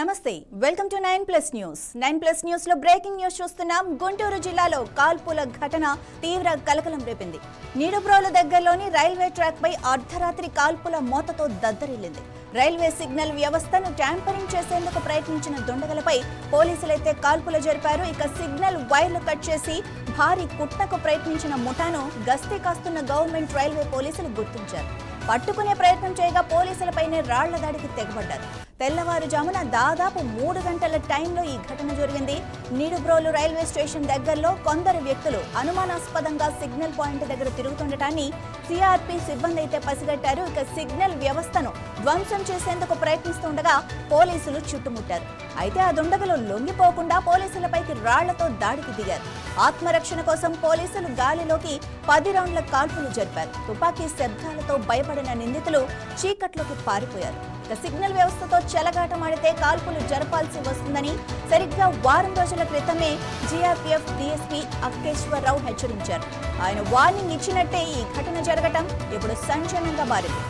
నమస్తే welcome to 9+ news 9+ news లో breaking news చూస్తున్నాం. గుంటూరు జిల్లాలో కాల్పుల ఘటన తీవ్ర కలకలం రేపింది. నీడుబ్రోలు దగ్గరలోని రైల్వే ట్రాక్ పై అర్ధరాత్రి కాల్పుల మోతతో దద్దరిల్లింది. రైల్వే సిగ్నల్ వ్యవస్థను ట్యాంపరింగ్ చేసేందుకు ప్రయత్నించిన దుండగలపై పోలీసులైతే కాల్పులు జరిపారు. ఇక సిగ్నల్ వైర్లు కట్ చేసి భారీ కుట్నకు ప్రయత్నించిన ముఠాను గస్తీ కాస్తున్న గవర్నమెంట్ రైల్వే పోలీసులు గుర్తించారు. పట్టుకునే ప్రయత్నం చేయగా పోలీసులపైనే రాళ్ల దాడికి తెగబడ్డారు. తెల్లవారుజామున దాదాపు 3 గంటల టైంలో ఈ ఘటన జరిగింది. నీడుబ్రోలు రైల్వే స్టేషన్ దగ్గరలో కొందరు వ్యక్తులు అనుమానాస్పదంగా సిగ్నల్ పాయింట్ దగ్గర తిరుగుతుండటాన్ని సిఆర్పీ సిబ్బంది అయితే పసిగట్టారు. ఇక సిగ్నల్ వ్యవస్థను ధ్వంసం చేసేందుకు ప్రయత్నిస్తుండగా పోలీసులు చుట్టుముట్టారు. అయితే ఆ దుండగులు లొంగిపోకుండా పోలీసులపైకి రాళ్లతో దాడికి దిగారు. ఆత్మరక్షణ కోసం పోలీసులు గాలిలోకి 10 రౌండ్ల కాల్పులు జరిపారు. తుపాకీ శబ్దాలతో భయపడిన నిందితులు చీకట్లోకి పారిపోయారు. సిగ్నల్ వ్యవస్థతో చెలగాటమాడితే కాల్పులు జరపాల్సి వస్తుందని సరిగ్గా వారం రోజుల క్రితమే జీఆర్పీఎఫ్ డీఎస్పీ అక్కేశ్వరరావు హెచ్చరించారు. ఆయన వార్నింగ్ ఇచ్చినట్టే ఈ ఘటన జరగటం ఇప్పుడు సంచలనంగా మారింది.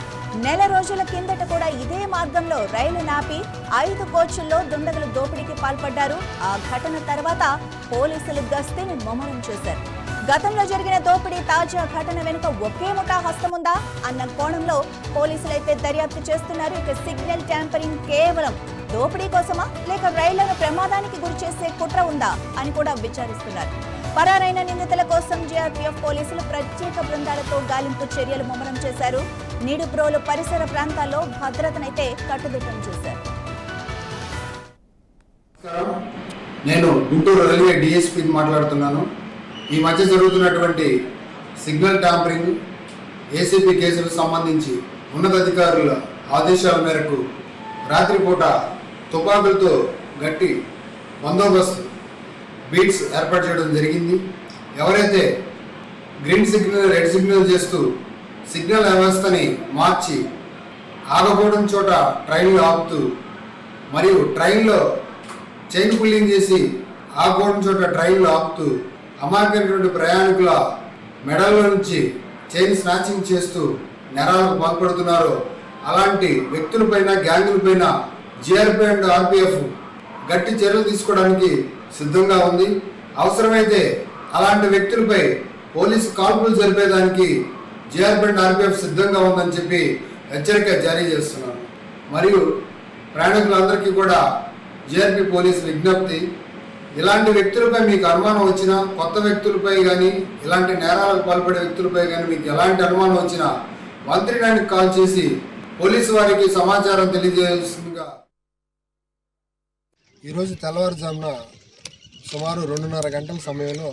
నెల రోజుల కిందట కూడా ఇదే మార్గంలో రైలు నాపి 5 కోచ్ల్లో దుండగులు దోపిడీకి పాల్పడ్డారు. ఆ ఘటన తర్వాత పోలీసులు గస్తీని ముమ్మరం చేశారు. గతంలో జరిగిన దోపిడీ తాజా ఘటన వెనుక ఒకే ముఠా హస్తముందా అన్న కోణంలో పోలీసులైతే దర్యాప్తు చేస్తున్నారు. ఇక సిగ్నల్ ట్యాంపరింగ్ కేవలం దోపిడీ కోసమా లేక రైళ్లను ప్రమాదానికి గురిచేసే కుట్ర ఉందా అని కూడా విచారిస్తున్నారు. పరారైన నిందితుల కోసం జీఆర్పీఎఫ్ పోలీసులు ప్రత్యేక బృందాలతో గాలింపు చర్యలు ముమ్మరం చేశారు. నీడుబ్రోలు పరిసర ప్రాంతాల్లో భద్రతనైతే కట్టుదిట్టం చేశారు. నేను గుంటూరు రైల్వే డీఎస్పీ మాట్లాడుతున్నాను. ఈ మధ్య జరుగుతున్నటువంటి సిగ్నల్ ట్యాంపరింగ్ ఏసీపీ కేసులకు సంబంధించి ఉన్నతాధికారుల ఆదేశాల మేరకు రాత్రిపూట తుపాకులతో గట్టి బందోబస్తు బీట్స్ ఏర్పాటు చేయడం జరిగింది. ఎవరైతే గ్రీన్ సిగ్నల్ రెడ్ సిగ్నల్ చేస్తూ సిగ్నల్ వ్యవస్థని మార్చి ఆగకూడని చోట ట్రైన్లు ఆపుతూ మరియు ట్రైన్లో చైన్ పుల్లింగ్ చేసి ఆగకూడని చోట ట్రైన్లు ఆపుతూ అమాయకమైనటువంటి ప్రయాణికుల మెడల్లో నుంచి చైన్ స్నాచింగ్ చేస్తూ నేరాలకు పాల్పడుతున్నారో అలాంటి వ్యక్తులపైన గ్యాంగులపైన జీఆర్పీ అండ్ ఆర్పీఎఫ్ గట్టి చర్యలు తీసుకోవడానికి సిద్ధంగా ఉంది. అవసరమైతే అలాంటి వ్యక్తులపై పోలీసు కాల్పులు జరిపేదానికి జీఆర్పీ అండ్ ఆర్పీఎఫ్ సిద్ధంగా ఉందని చెప్పి హెచ్చరిక జారీ చేస్తున్నాను. మరియు ప్రయాణికులందరికీ కూడా జీఆర్పీ పోలీసు విజ్ఞప్తి, ఇలాంటి వ్యక్తులపై మీకు అనుమానం వచ్చినా, కొత్త వ్యక్తులపై కానీ ఇలాంటి నేరాలకు పాల్పడే వ్యక్తులపై కానీ మీకు ఎలాంటి అనుమానం వచ్చినా మంత్రినానికి కాల్ చేసి పోలీసు వారికి సమాచారం తెలియజేస్తుందిగా. ఈరోజు తెల్లవారుజామున సుమారు 2:30 గంటల సమయంలో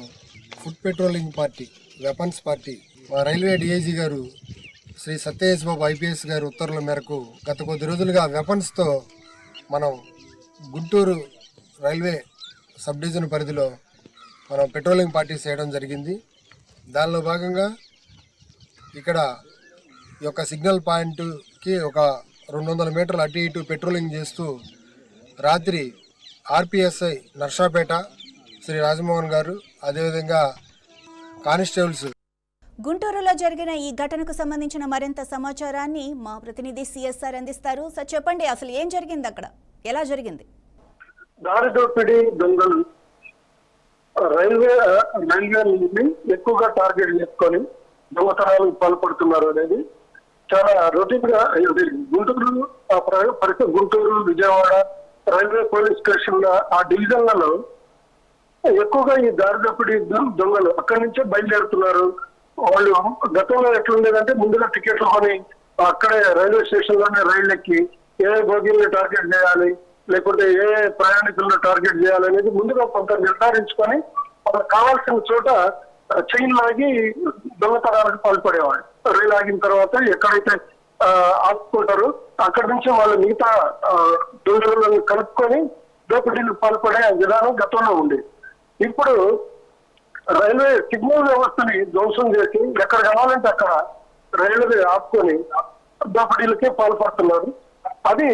food patrolling party, weapons party, మా రైల్వే డిఐజీ గారు శ్రీ సత్యేష్ బాబు ఐపీఎస్ గారు ఉత్తర్వుల మేరకు గత కొద్ది రోజులుగా వెపన్స్తో మనం గుంటూరు రైల్వే సబ్ డివిజన్ పరిధిలో మనం పెట్రోలింగ్ పార్టీస్ చేయడం జరిగింది. దానిలో భాగంగా ఇక్కడ ఈ యొక్క సిగ్నల్ పాయింట్కి ఒక 200 మీటర్లు అటు ఇటు పెట్రోలింగ్ చేస్తూ రాత్రి ఆర్పిఎస్ఐ నర్సాపేట శ్రీ రాజమోహన్ గారు, అదేవిధంగా కానిస్టేబుల్స్. గుంటూరులో జరిగిన ఈ ఘటనకు సంబంధించిన మరింత సమాచారాన్ని మా ప్రతినిధి సిఎస్ఆర్ అందిస్తారు. సార్ చెప్పండి, అసలు ఏం జరిగింది, అక్కడ ఎలా జరిగింది? దారి దోపిడీ దొంగలు రైల్వేని ఎక్కువగా టార్గెట్ చేసుకొని దొంగతనాలకు పాల్పడుతున్నారు అనేది చాలా రొటీన్ గా Guntur Vijayawada railway police station ఆ డివిజన్లలో ఎక్కువగా ఈ దారి దోపిడీ దొంగలు అక్కడి నుంచే బయలుదేరుతున్నారు. వాళ్ళు గతంలో ఎట్లుండేదంటే ముందుగా టికెట్లు కొని అక్కడే రైల్వే స్టేషన్ లోనే రైలు ఎక్కి ఏ బోగీలను టార్గెట్ చేయాలి, లేకుంటే ఏ ప్రయాణికులను టార్గెట్ చేయాలనేది ముందుగా కొంత నిర్ధారించుకొని వాళ్ళకి కావాల్సిన చోట చైన్ లాగి దొంగతనాలకు పాల్పడేవాడు. రైలు ఆగిన తర్వాత ఎక్కడైతే ఆపుకుంటారో అక్కడి నుంచి వాళ్ళు మిగతా దొంగలను కలుపుకొని దోపిడీలకు పాల్పడే విధానం గతంలో ఉంది. ఇప్పుడు రైల్వే సిగ్నల్ వ్యవస్థని ధ్వంసం చేసి ఎక్కడ కావాలంటే అక్కడ రైల్వే ఆపుకొని దోపిడీలకే పాల్పడుతున్నారు. అది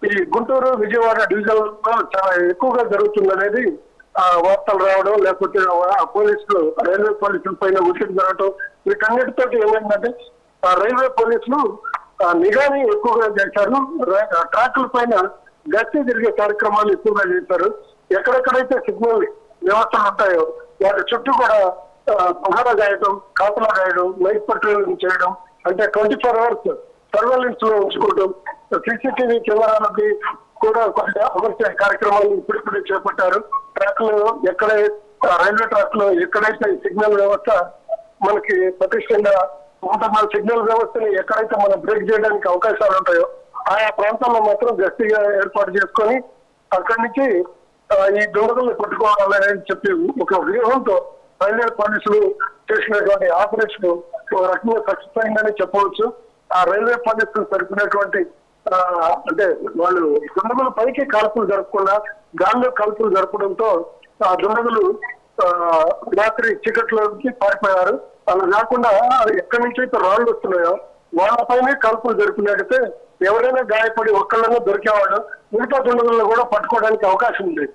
ఈ గుంటూరు విజయవాడ డివిజన్ లో చాలా ఎక్కువగా జరుగుతుందనేది వార్తలు రావడం, లేకపోతే పోలీసులు రైల్వే పోలీసుల పైన ఒత్తిడి జరగడం, వీటన్నిటితో ఏమైందంటే రైల్వే పోలీసులు నిఘాని ఎక్కువగా చేశారు. ట్రాక్ల పైన గస్తీ తిరిగే కార్యక్రమాలు ఎక్కువగా చేశారు. ఎక్కడెక్కడైతే సిగ్నల్ వ్యవస్థలు ఉంటాయో వాటి చుట్టూ కూడా పహారా గాయడం, కాపలా గాయడం, నైట్ పెట్రోలింగ్ చేయడం, అంటే 24 hours సర్వేలెన్స్ లో ఉంచుకోవడం, సీసీటీవీ కెమెరాలకి కూడా కొంత అమర్చే కార్యక్రమాలు ఇప్పుడిప్పుడే చేపట్టారు. ట్రాక్ లో రైల్వే ట్రాక్ లో ఎక్కడైతే సిగ్నల్ వ్యవస్థ మనకి పటిష్టంగా ఉంటున్న సిగ్నల్ వ్యవస్థని ఎక్కడైతే మనం బ్రేక్ చేయడానికి అవకాశాలు ఉంటాయో ఆయా ప్రాంతాల్లో మాత్రం గట్టిగా ఏర్పాటు చేసుకొని అక్కడి నుంచి ఈ దొంగలను పట్టుకోవాలని చెప్పి ఒక వ్యూహంతో రైల్వే పోలీసులు చేసినటువంటి ఆపరేషన్ ఒక రకంగా సక్సెస్ అయిందని చెప్పవచ్చు. ఆ రైల్వే పోలీసులు సరిపినటువంటి అంటే వాళ్ళు దుండగుల పైకి కాల్పులు జరపకుండా గాల్లో కాల్పులు జరపడంతో ఆ దుండగులు రాత్రి చీకట్లోకి పారిపోయారు. అలా కాకుండా ఎక్కడి నుంచి అయితే రాళ్ళు వస్తున్నాయో వాళ్ళపైనే కాల్పులు జరిపినట్టయితే ఎవరైనా గాయపడి ఒక్కళ్ళనే దొరికేవాళ్ళు, మిగతా దుండగులను కూడా పట్టుకోవడానికి అవకాశం ఉంది.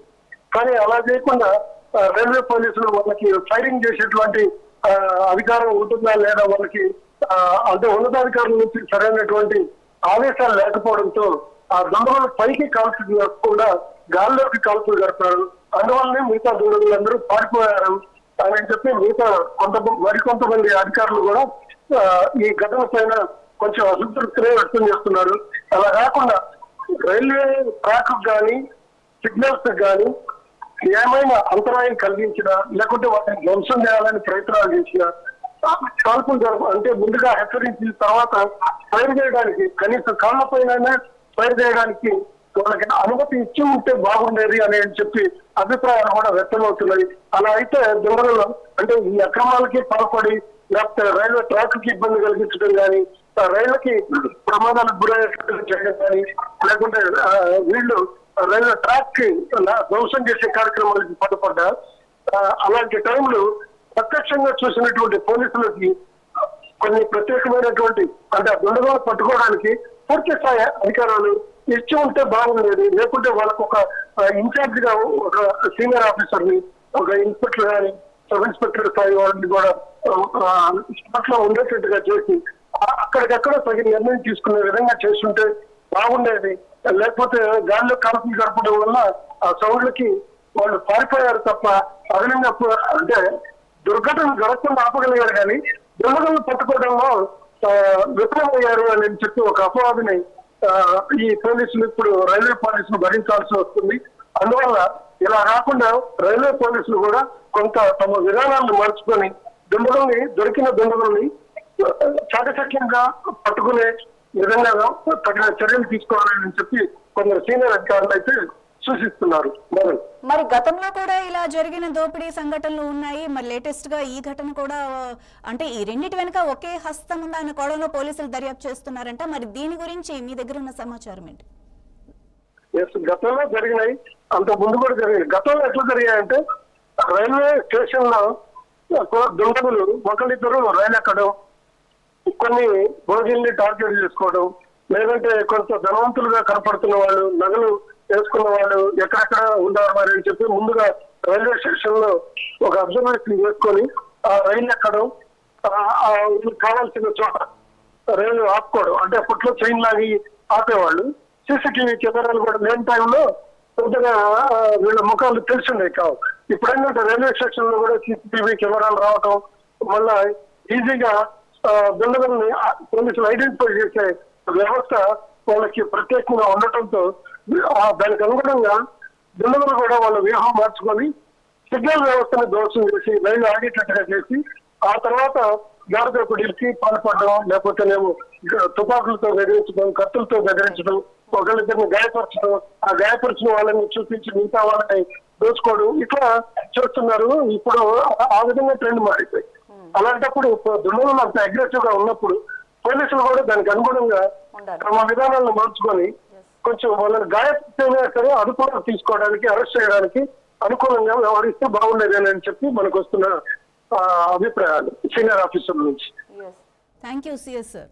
కానీ అలా చేయకుండా రైల్వే పోలీసులు వాళ్ళకి ఫైరింగ్ చేసేటువంటి అధికారం ఉంటుందా లేదా వాళ్ళకి అంటే ఉన్నతాధికారుల నుంచి సరైనటువంటి ఆదేశాలు లేకపోవడంతో ఆ దుండగులు పైకి కాల్పులు జరపకుండా గాల్లోకి కాల్పులు జరుపుతారు. అందువల్లనే మిగతా దుండగులందరూ పారిపోయారు అని చెప్పి మిగతా మరికొంతమంది అధికారులు కూడా ఈ ఘటన పైన కొంచెం అసంతృప్తినే వ్యక్తం చేస్తున్నారు. అలా కాకుండా రైల్వే ట్రాక్ కానీ సిగ్నల్స్ కానీ ఏమైనా అంతరాయం కలిగించినా లేకుంటే వాటిని ధ్వంసం చేయాలని ప్రయత్నాలు చేసినా కాల్పులు అంటే ముందుగా హెచ్చరించి తర్వాత ఫైర్ చేయడానికి కనీసం కాళ్ళ పైన ఫైర్ చేయడానికి వాళ్ళకి అనుమతి ఇచ్చి ఉంటే బాగుండేది అని చెప్పి అభిప్రాయాలు కూడా వ్యక్తమవుతున్నాయి. అలా అయితే దొంగలు అంటే ఈ అక్రమాలకి పాల్పడి లేకపోతే రైల్వే ట్రాక్ కి ఇబ్బంది కలిగించడం కానీ రైళ్లకి ప్రమాదాలకు గురయ్యేటట్టు చేయడం కానీ లేకుంటే వీళ్ళు రైల్వే ట్రాక్ కి ధ్వంసం చేసే కార్యక్రమాలకి పాల్పడ్డా అలాంటి టైంలో ప్రత్యక్షంగా చూసినటువంటి పోలీసులకి కొన్ని ప్రత్యేకమైనటువంటి అంటే దుండగులను పట్టుకోవడానికి పూర్తి స్థాయి అధికారాలు ఇచ్చి ఉంటే బాగుండేది. లేకుంటే వాళ్ళకు ఒక ఇన్ఛార్జ్ గా ఒక సీనియర్ ఆఫీసర్ ని ఒక ఇన్స్పెక్టర్ కానీ సబ్ ఇన్స్పెక్టర్ స్థాయి వాళ్ళని కూడా స్పాట్ లో ఉండేటట్టుగా చేసి అక్కడికక్కడ తగిన నిర్ణయం తీసుకునే విధంగా చేస్తుంటే బాగుండేది. లేకపోతే గాల్లో కాల్పులు జరపడం వల్ల ఆ సౌండ్లకి వాళ్ళు పారిపోయారు తప్ప అదనంగా అంటే దుర్ఘటన జరగకుండా ఆపగలిగారు కానీ దుండగులను పట్టుకోవడంలో విఫలమయ్యారు అని చెప్పి ఒక అపవాదిని ఈ పోలీసులు ఇప్పుడు రైల్వే పోలీసులు భరించాల్సి వస్తుంది. అందువల్ల ఇలా కాకుండా రైల్వే పోలీసులు కూడా కొంత తమ విధానాలను మార్చుకొని దొరికిన దుండగుల్ని చాకచక్యంగా పట్టుకునే విధంగా తగిన చర్యలు తీసుకోవాలని చెప్పి కొందరు సీనియర్ అధికారులు అయితే సూచిస్తున్నారు. మరి గతంలో కూడా ఇలా జరిగిన దోపిడీ సంఘటనలు ఉన్నాయి. మరి లేటెస్ట్ గా ఈ ఘటన కూడా అంటే ఈ రెండింటి వెనుక ఒకే హస్తం ఉందా అన్న కోణంలో పోలీసులు దర్యాప్తు చేస్తున్నారంట. మరి దీని గురించి మీ దగ్గర ఉన్న సమాచారం ఏంటి? గతంలో జరిగినాయి, అంత ముందు కూడా జరిగినాయి. గతంలో ఎట్లా జరిగాయంటే రైల్వే స్టేషన్ లో దుండగులు ఒకరిద్దరు రైలు ఎక్కడం, కొన్ని భోజనాన్ని టార్గెట్ చేసుకోవడం, లేదంటే కొంత ధనవంతులుగా కనపడుతున్న వాళ్ళు నగలు వేసుకున్న వాళ్ళు ఎక్కడెక్కడ ఉన్నారు మరి అని చెప్పి ముందుగా రైల్వే స్టేషన్ లో ఒక అబ్జర్వేషన్ చేసుకొని ఆ రైలు ఎక్కడం, కావాల్సిన చోట రైలు ఆపుకోవడం, అంటే అప్పట్లో చైన్ లాగి ఆపేవాళ్ళు. సీసీటీవీ కెమెరాలు కూడా లేని టైంలో పెద్దగా వీళ్ళ ముఖాలు తెలిసిండే కావు. ఇప్పుడేంటంటే రైల్వే స్టేషన్ లో కూడా సీసీటీవీ కెమెరాలు రావటం వల్ల ఈజీగా దుండగుల్ని పోలీసులు ఐడెంటిఫై చేసే వ్యవస్థ వాళ్ళకి ప్రత్యేకంగా ఉండటంతో దానికి అనుగుణంగా దుండగులు కూడా వాళ్ళ వ్యూహం మార్చుకొని సిగ్నల్ వ్యవస్థను ధ్వంసం చేసి రైలు ఆగేటట్టుగా చేసి ఆ తర్వాత గారదోపిడీలకి పాల్పడడం, లేకపోతేనేమో తుపాకులతో బెదిరించడం, కత్తులతో బెదిరించడం, ఒకరిద్దరిని గాయపరచడం, ఆ గాయపరిచిన వాళ్ళని చూపించి మిగతా వాళ్ళని దోచుకోవడం ఇట్లా చేస్తున్నారు. ఇప్పుడు ఆ విధంగా ట్రెండ్ మారిపోయి అలాంటప్పుడు దుండగులు అంత అగ్రెసివ్ గా ఉన్నప్పుడు పోలీసులు కూడా దానికి అనుగుణంగా తమ విధానాలను మార్చుకొని కొంచెం వాళ్ళని గాయపరిచినా సరే అదుపులో తీసుకోవడానికి అరెస్ట్ చేయడానికి అనుకూలంగా వ్యవహరిస్తే బాగుండేది అని చెప్పి మనకు వస్తున్న అభిప్రాయాలు సీనియర్ ఆఫీసర్ నుంచి. Thank you CS sir.